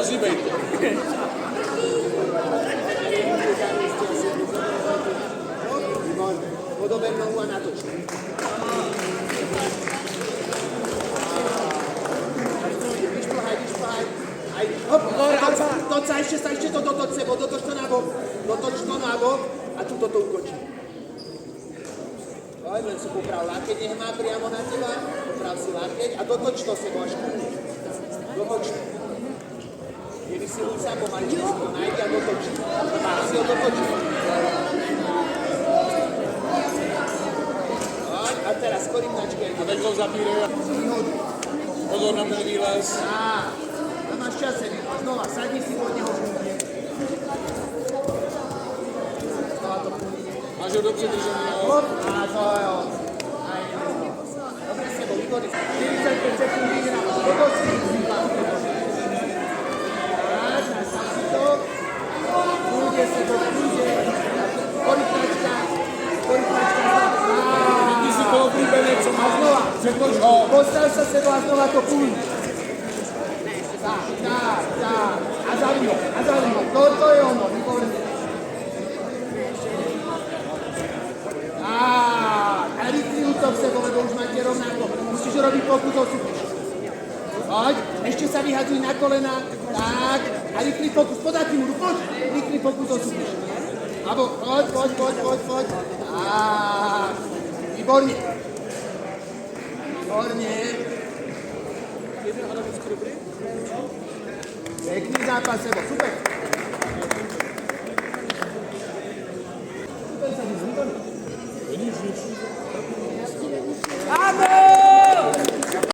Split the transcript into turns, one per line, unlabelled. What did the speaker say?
Nazývej to.
Podober nohu a natoč. Vyšplhaj. Hop, toč sa ešte to dotoč sebou, dotoč to na bok a tu toto ukočí. Len si poprav lakeť, nech má priamo na teba, poprav si lakeť a dotoč to sebou až ku mne. Dotoč to. Nevysiluj sa, pomaličko si to nájde a dotočí. Si ho dotočí. A teraz korimnačky.
A teď ho zapírej. Pozor na ten výlez.
A máš čase, znova, sadni si od neho žlúdne. Znova to půjde.
Máš ho dobře držený, jo?
A to jo. Dobre s tebou, výborný. 45 sekúnd vyhrá. Toto si tak, nastav si to. Pôjde se to, pôjde. Korytnačka.
Ty si to oblíbený, co máš znova. Řeknož ho.
Postav sa sebou a znova to půjde. Tak. A zavím ho. Toto je ono, výborné. A rýchli útok sebou, lebo už máte rovnako. Musíš robiť pokus o súpiš. Poď, ešte sa vyhadzuj na kolena. Tak, a rýchli pokus, podaj Timuru, poď. Rýchli pokus o súpiš. Abo, poď. Tak, výborne. Pekný zápas sebou, super.